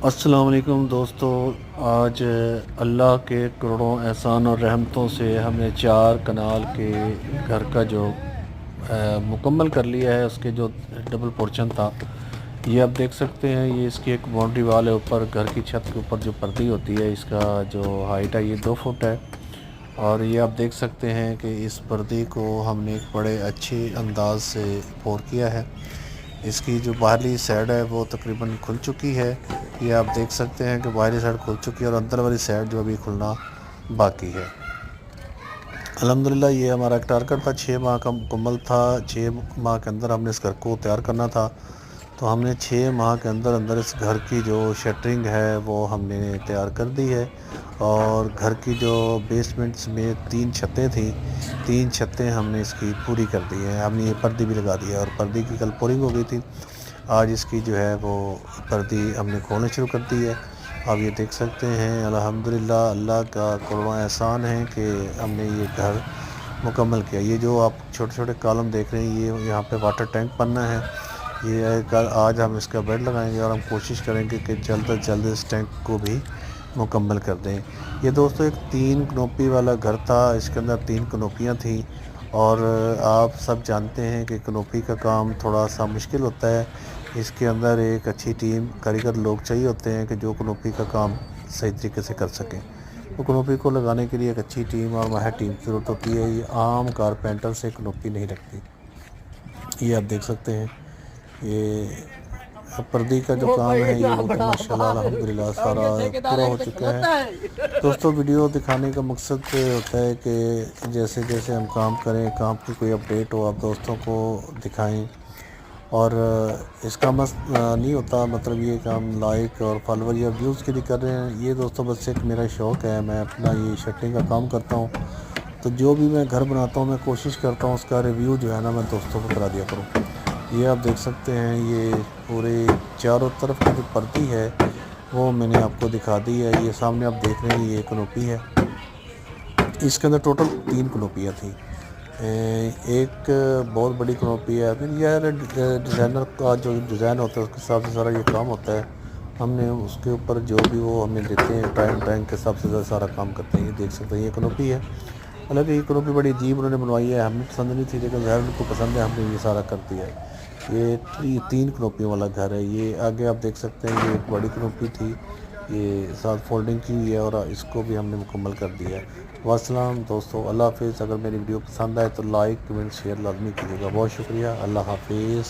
अस्सलाम वालेकुम दोस्तों। आज अल्लाह के करोड़ों एहसान और रहमतों से हमने 4 कनाल के घर का जो मुकम्मल कर लिया है। उसके जो डबल पोर्शन था, ये आप देख सकते हैं। ये इसकी एक बाउंड्री वाल है। ऊपर घर की छत के ऊपर जो पर्दी होती है, इसका जो हाइट है ये 2 फुट है। और ये आप देख सकते हैं कि इस पर्दे को हमने एक बड़े अच्छे अंदाज से पोर किया है। इसकी जो बाहरी साइड है वो तकरीबन खुल चुकी है। ये आप देख सकते हैं कि बाहरी साइड खुल चुकी है और अंदर वाली साइड जो अभी खुलना बाकी है। अल्हम्दुलिल्लाह ये हमारा एक टारगेट था, 6 माह का मुकम्मल था। 6 माह के अंदर हमने इस घर को तैयार करना था। तो हमने 6 माह के अंदर अंदर इस घर की जो शटरिंग है वो हमने तैयार कर दी है। और घर की जो बेसमेंट्स में 3 छतें थी, 3 छतें हमने इसकी पूरी कर दी है। हमने ये पर्दी भी लगा दी है और पर्दी की कल पोरिंग हो गई थी। आज इसकी जो है वो पर्दी हमने खोलना शुरू कर दी है। आप ये देख सकते हैं अल्हम्दुलिल्लाह अल्लाह का करोड़ों एहसान है कि हमने ये घर मुकम्मल किया। ये जो आप छोटे छोटे कॉलम देख रहे हैं, ये यहाँ पे वाटर टैंक बनना है। ये कल आज हम इसका बेड लगाएंगे और हम कोशिश करेंगे कि जल्द से जल्द इस टैंक को भी मुकम्मल कर दें। ये दोस्तों एक 3 कनोपी वाला घर था। इसके अंदर 3 कनोपियाँ थी। और आप सब जानते हैं कि कनोपी का काम थोड़ा सा मुश्किल होता है। इसके अंदर एक अच्छी टीम कारीगर लोग चाहिए होते हैं कि जो कनोपी का काम सही तरीके से कर सकें। तो कनोपी को लगाने के लिए एक अच्छी टीम और माहिर टीम की ज़रूरत होती है। ये आम कारपेंटर से कनोपी नहीं लगती। ये आप देख सकते हैं, ये पर्दे का जो काम है ये वो तो माशाल्लाह अल्हम्दुलिल्लाह सारा पूरा हो चुका है। दोस्तों वीडियो दिखाने का मकसद होता है कि जैसे जैसे हम काम करें, काम की कोई अपडेट हो, आप दोस्तों को दिखाएं। और इसका मस नहीं होता मतलब ये काम लाइक और फॉलोवर या व्यूज़ के लिए कर रहे हैं। ये दोस्तों बस एक मेरा शौक़ है। मैं अपना ये शटरिंग का काम करता हूँ। तो जो भी मैं घर बनाता हूँ मैं कोशिश करता हूँ उसका रिव्यू जो है ना मैं दोस्तों को करा दिया करूँ। ये आप देख सकते हैं, ये पूरे चारों तरफ की जो पर्दी है वो मैंने आपको दिखा दी है। ये सामने आप देख रहे हैं ये कनोपी है। इसके अंदर टोटल 3 कनोपियाँ थी। एक बहुत बड़ी कनोपी है। फिर यह डिज़ाइनर का जो डिज़ाइन होता है उसके हिसाब से सारा ये काम होता है। हमने उसके ऊपर जो भी वो हमें देते हैं टाइम के हिसाब से सारा काम करते हैं। ये देख सकते हैं ये कनोपी है। हालांकि ये कनोपी बड़ी अजीब उन्होंने बनवाई है, हमें पसंद नहीं थी, लेकिन ज़ाहिर उनको पसंद है, हमने ये सारा कर दिया है। ये 3 कनोपियों वाला घर है। ये आगे आप देख सकते हैं ये एक बड़ी कनोपी थी, ये साथ फोल्डिंग की हुई है और इसको भी हमने मुकम्मल कर दिया है। वास्सलाम दोस्तों, अल्लाह हाफिज़। अगर मेरी वीडियो पसंद आए तो लाइक कमेंट शेयर लाजमी कीजिएगा। बहुत शुक्रिया। अल्लाह हाफिज़।